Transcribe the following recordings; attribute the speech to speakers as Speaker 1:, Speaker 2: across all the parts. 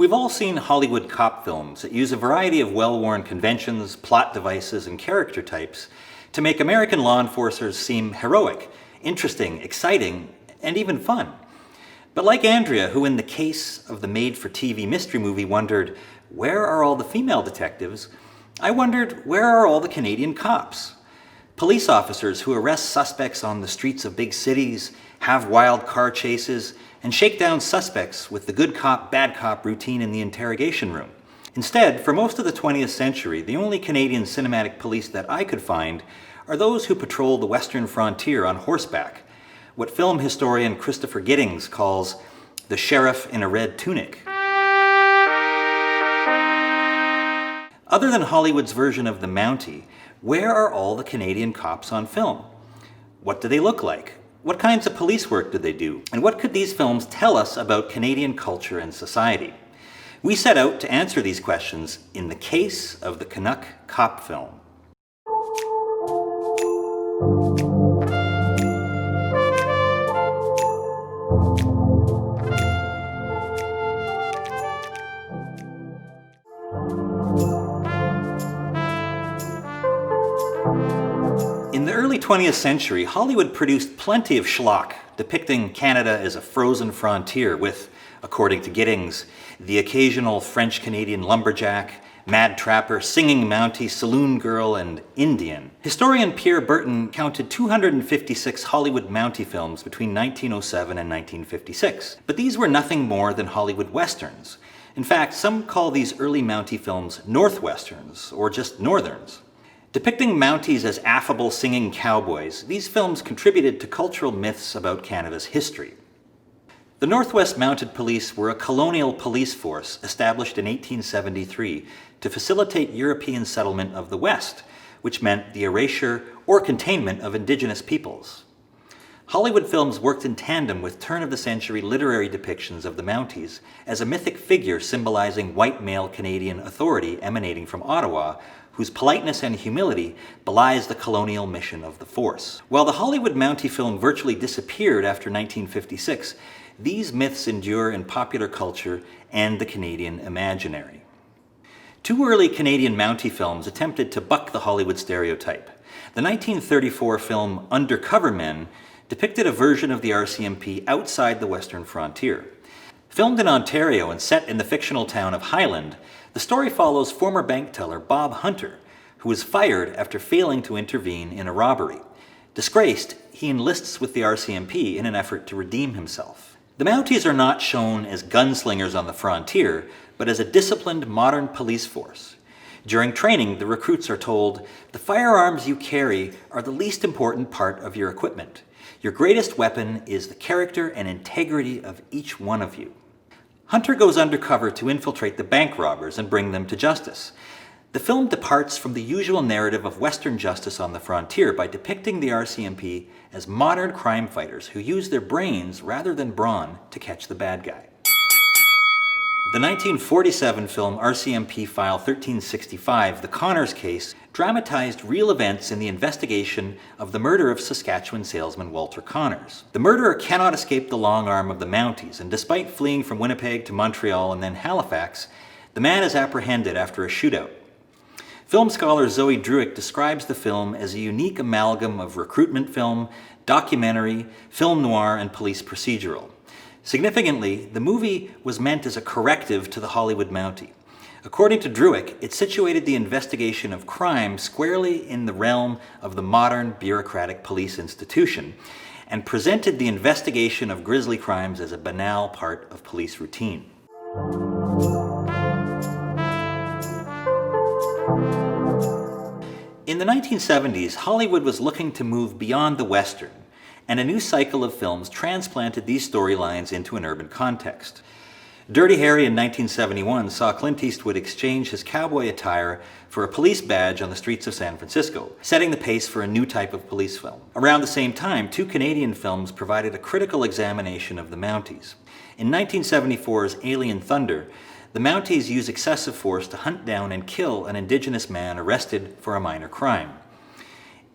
Speaker 1: We've all seen Hollywood cop films that use a variety of well-worn conventions, plot devices, and character types to make American law enforcers seem heroic, interesting, exciting, and even fun. But like Andrea, who in the case of the made-for-TV mystery movie wondered, where are all the female detectives? I wondered, where are all the Canadian cops? Police officers who arrest suspects on the streets of big cities, have wild car chases, and shake down suspects with the good cop, bad cop routine in the interrogation room. Instead, for most of the 20th century, the only Canadian cinematic police that I could find are those who patrol the western frontier on horseback, what film historian Christopher Giddings calls the sheriff in a red tunic. Other than Hollywood's version of the Mountie, where are all the Canadian cops on film? What do they look like? What kinds of police work do they do? And what could these films tell us about Canadian culture and society? We set out to answer these questions in the case of the Canuck cop film. In the early 20th century, Hollywood produced plenty of schlock depicting Canada as a frozen frontier with, according to Giddings, the occasional French-Canadian lumberjack, mad trapper, singing Mountie, saloon girl, and Indian. Historian Pierre Burton counted 256 Hollywood Mountie films between 1907 and 1956. But these were nothing more than Hollywood westerns. In fact, some call these early Mountie films Northwesterns, or just Northerns. Depicting Mounties as affable singing cowboys, these films contributed to cultural myths about Canada's history. The Northwest Mounted Police were a colonial police force established in 1873 to facilitate European settlement of the West, which meant the erasure or containment of Indigenous peoples. Hollywood films worked in tandem with turn-of-the-century literary depictions of the Mounties as a mythic figure symbolizing white male Canadian authority emanating from Ottawa, whose politeness and humility belies the colonial mission of the force. While the Hollywood Mountie film virtually disappeared after 1956, these myths endure in popular culture and the Canadian imaginary. Two early Canadian Mountie films attempted to buck the Hollywood stereotype. The 1934 film Undercover Men depicted a version of the RCMP outside the western frontier. Filmed in Ontario and set in the fictional town of Highland, the story follows former bank teller Bob Hunter, who was fired after failing to intervene in a robbery. Disgraced, he enlists with the RCMP in an effort to redeem himself. The Mounties are not shown as gunslingers on the frontier, but as a disciplined modern police force. During training, the recruits are told, "The firearms you carry are the least important part of your equipment. Your greatest weapon is the character and integrity of each one of you." Hunter goes undercover to infiltrate the bank robbers and bring them to justice. The film departs from the usual narrative of Western justice on the frontier by depicting the RCMP as modern crime fighters who use their brains rather than brawn to catch the bad guy. The 1947 film RCMP File 1365, The Connors Case, dramatized real events in the investigation of the murder of Saskatchewan salesman Walter Connors. The murderer cannot escape the long arm of the Mounties, and despite fleeing from Winnipeg to Montreal and then Halifax, the man is apprehended after a shootout. Film scholar Zoe Druick describes the film as a unique amalgam of recruitment film, documentary, film noir, and police procedural. Significantly, the movie was meant as a corrective to the Hollywood Mountie. According to Druick, it situated the investigation of crime squarely in the realm of the modern bureaucratic police institution, and presented the investigation of grisly crimes as a banal part of police routine. In the 1970s, Hollywood was looking to move beyond the Western, and a new cycle of films transplanted these storylines into an urban context. Dirty Harry in 1971 saw Clint Eastwood exchange his cowboy attire for a police badge on the streets of San Francisco, setting the pace for a new type of police film. Around the same time, two Canadian films provided a critical examination of the Mounties. In 1974's Alien Thunder, the Mounties use excessive force to hunt down and kill an Indigenous man arrested for a minor crime.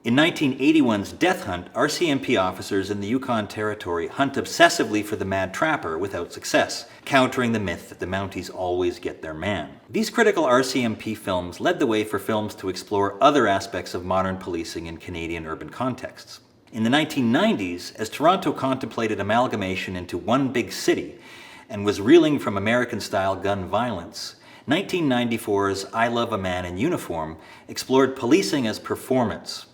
Speaker 1: In 1981's Death Hunt, RCMP officers in the Yukon Territory hunt obsessively for the mad trapper without success, countering the myth that the Mounties always get their man. These critical RCMP films led the way for films to explore other aspects of modern policing in Canadian urban contexts. In the 1990s, as Toronto contemplated amalgamation into one big city and was reeling from American-style gun violence, 1994's I Love a Man in Uniform explored policing as performance.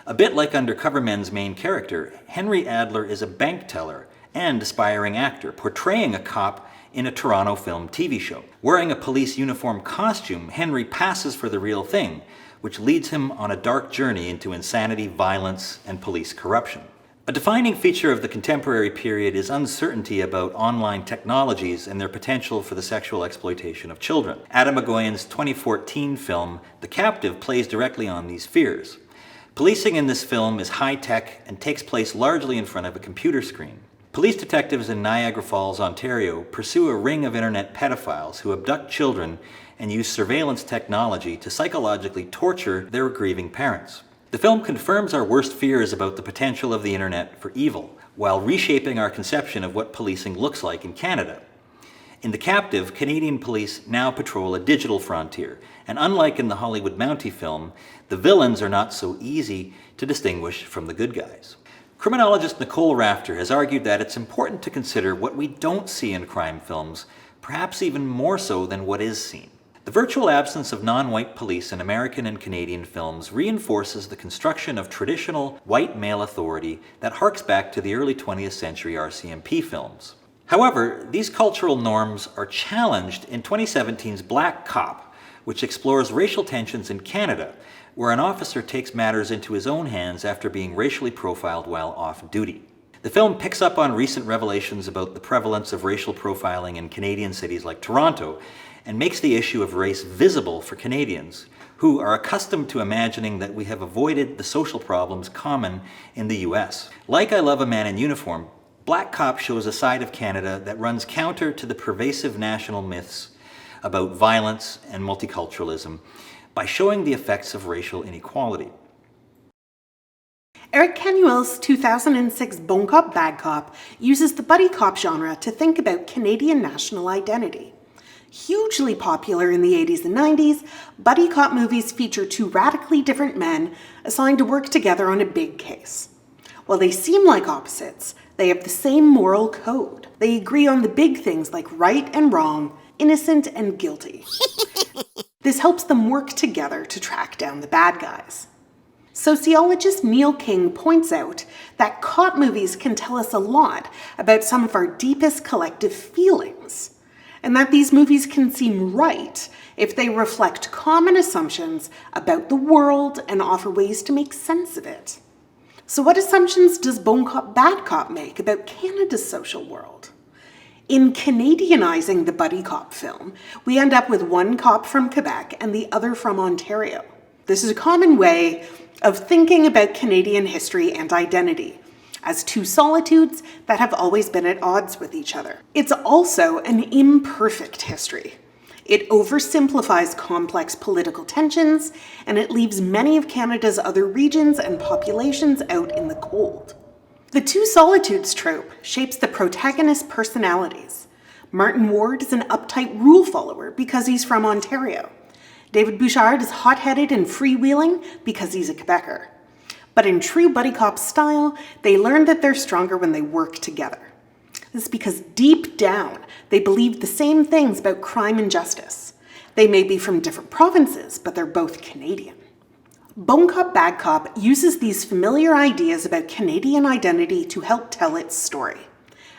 Speaker 1: A bit like Undercover Men's main character, Henry Adler is a bank teller and aspiring actor, portraying a cop in a Toronto film TV show. Wearing a police uniform costume, Henry passes for the real thing, which leads him on a dark journey into insanity, violence, and police corruption. A defining feature of the contemporary period is uncertainty about online technologies and their potential for the sexual exploitation of children. Adam Egoyan's 2014 film, The Captive, plays directly on these fears. Policing in this film is high-tech and takes place largely in front of a computer screen. Police detectives in Niagara Falls, Ontario, pursue a ring of internet pedophiles who abduct children and use surveillance technology to psychologically torture their grieving parents. The film confirms our worst fears about the potential of the internet for evil, while reshaping our conception of what policing looks like in Canada. In The Captive, Canadian police now patrol a digital frontier, and unlike in the Hollywood Mountie film, the villains are not so easy to distinguish from the good guys. Criminologist Nicole Rafter has argued that it's important to consider what we don't see in crime films, perhaps even more so than what is seen. The virtual absence of non-white police in American and Canadian films reinforces the construction of traditional white male authority that harks back to the early 20th century RCMP films. However, these cultural norms are challenged in 2017's Black Cop, which explores racial tensions in Canada, where an officer takes matters into his own hands after being racially profiled while off duty. The film picks up on recent revelations about the prevalence of racial profiling in Canadian cities like Toronto, and makes the issue of race visible for Canadians, who are accustomed to imagining that we have avoided the social problems common in the US. Like I Love a Man in Uniform, Black Cop shows a side of Canada that runs counter to the pervasive national myths about violence and multiculturalism by showing the effects of racial inequality.
Speaker 2: Eric Canuck's 2006 Bon Cop, Bad Cop uses the buddy cop genre to think about Canadian national identity. Hugely popular in the 80s and 90s, buddy cop movies feature two radically different men assigned to work together on a big case. While they seem like opposites, they have the same moral code. They agree on the big things like right and wrong, innocent and guilty. This helps them work together to track down the bad guys. Sociologist Neil King points out that cop movies can tell us a lot about some of our deepest collective feelings, and that these movies can seem right if they reflect common assumptions about the world and offer ways to make sense of it. So what assumptions does Bon Cop, Bad Cop make about Canada's social world? In Canadianizing the buddy cop film, we end up with one cop from Quebec and the other from Ontario. This is a common way of thinking about Canadian history and identity, as two solitudes that have always been at odds with each other. It's also an imperfect history. It oversimplifies complex political tensions, and it leaves many of Canada's other regions and populations out in the cold. The two solitudes trope shapes the protagonist's personalities. Martin Ward is an uptight rule follower because he's from Ontario. David Bouchard is hot-headed and freewheeling because he's a Quebecer. But in true buddy cop style, they learn that they're stronger when they work together. This is because deep down, they believe the same things about crime and justice. They may be from different provinces, but they're both Canadian. Bon Cop, Bad Cop uses these familiar ideas about Canadian identity to help tell its story.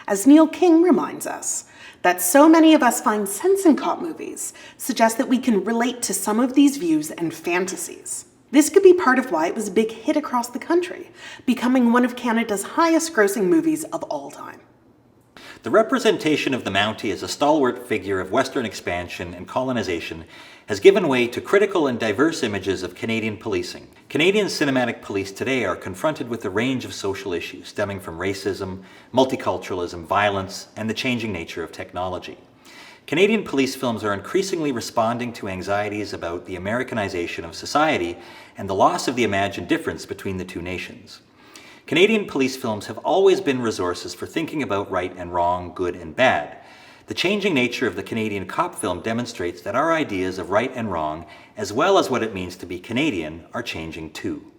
Speaker 2: As Neil King reminds us, that so many of us find sense in cop movies suggests that we can relate to some of these views and fantasies. This could be part of why it was a big hit across the country, becoming one of Canada's highest grossing movies of all time.
Speaker 1: The representation of the Mountie as a stalwart figure of Western expansion and colonization has given way to critical and diverse images of Canadian policing. Canadian cinematic police today are confronted with a range of social issues stemming from racism, multiculturalism, violence, and the changing nature of technology. Canadian police films are increasingly responding to anxieties about the Americanization of society and the loss of the imagined difference between the two nations. Canadian police films have always been resources for thinking about right and wrong, good and bad. The changing nature of the Canadian cop film demonstrates that our ideas of right and wrong, as well as what it means to be Canadian, are changing too.